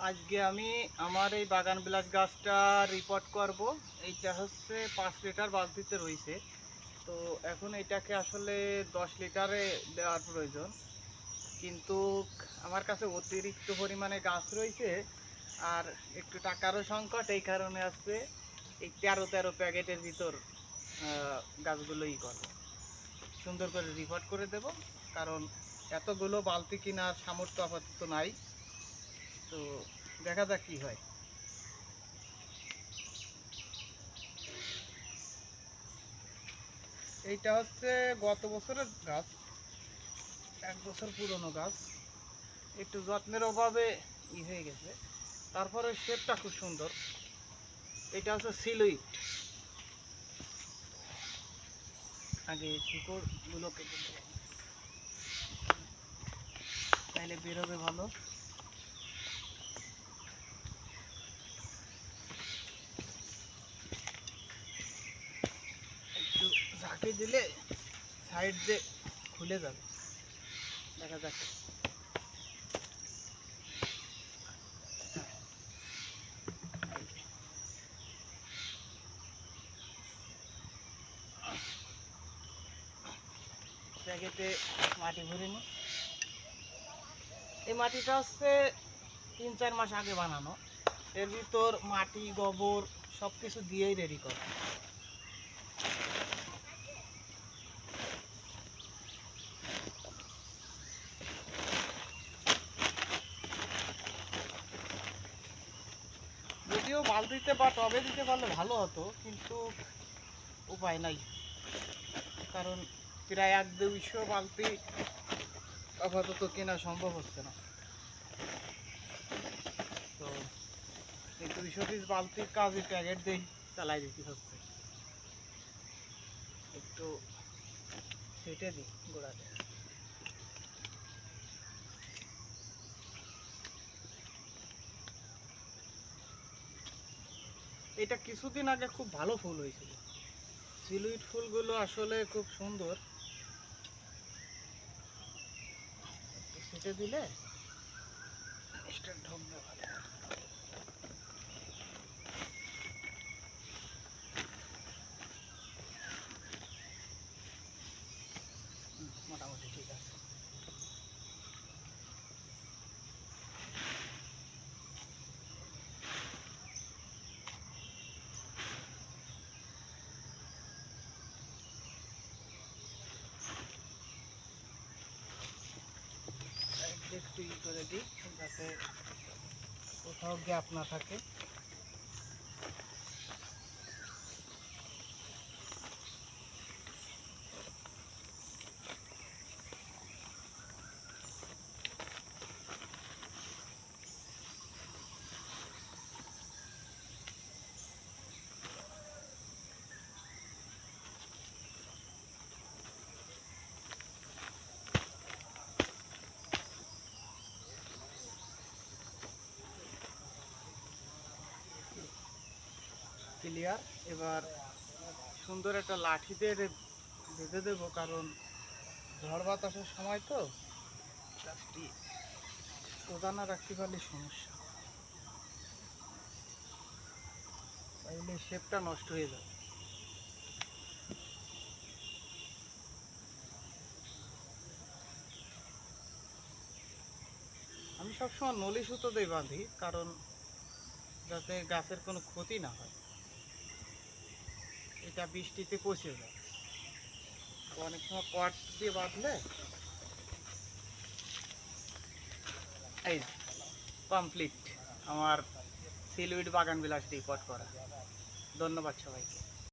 আজকে আমি আমার এই বাগান বিলাস গাছটা রিপোর্ট করব। এইটা হচ্ছে 5 লিটার বালতিতে রয়েছে। তো এখন এটাকে আসলে 10 লিটারে দেওয়ার প্রয়োজন, কিন্তু আমার কাছে অতিরিক্ত পরিমাণে গাছ রয়েছে আর একটু টাকারও সংকট। এই কারণে আছে এই 13 প্যাকেটের ভিতর গাছগুলোই করব, সুন্দর করে রিপোর্ট করে দেব। কারণ এতগুলো বালতি কেনার সামর্থ্য আপাতত নাই। তো দেখা যাক কি হয়। এইটা হচ্ছে গত বছরের গাছ, 1 বছর পুরনো গাছ। একটু যত্নের অভাবে হয়ে গেছে, তারপরে শেপটা খুব সুন্দর। এটা হচ্ছে সিলুইট। আগে শিকড়গুলো কেটে দেবো, তাইলে বেরোবে ভালো। একটু ঝাঁকি দিলে সাইড দিয়ে খুলে যাবে, দেখা যাক। প্যাকেটে মাটি ভরে নি। এই মাটিটা হচ্ছে 3-4 মাস আগে বানানো। এর ভিতর মাটি, গোবর সব কিছু দিয়েই রেডি করা। যদিও বালতিতে বা টবে দিতে পারলে ভালো হতো, কিন্তু উপায় নাই। কারণ প্রায় 1-200 বালতি আপাতত কেনা সম্ভব হচ্ছে না। তো এই 200 পিস বালতির কাজে প্যাকেট দিয়ে চালাই দিতে হচ্ছে। একটু সেটে দিই গোড়াতে। এটা কিছুদিন আগে খুব ভালো ফুল হয়েছিল। সিলুইট ফুলগুলো আসলে খুব সুন্দর। একটু সেটে দিলে ঢুকবে ভালো। মোটামুটি ঠিক আছে। একটু করে দিই যাতে কোথাও গ্যাপ না থাকে। ক্লিয়ার। এবার সুন্দর একটা লাঠি দিয়ে বেঁধে দেবো, কারণ ঝড় বাতাসের সময় তো গাছটি সোজা না রাখতে পারলে সমস্যা, তাইলে শেপটা নষ্ট হয়ে যাবে। আমি সবসময় নলি সুতো দিয়ে বাঁধি, কারণ যাতে গাছের কোনো ক্ষতি না হয়। এটা বৃষ্টিতে পচে যায়। অনেক সময় কট দিয়ে বাঁধলে এই কমপ্লিট আমার সিলুইড বাগান বিলাস রিপোর্ট করা। ধন্যবাদ সবাইকে।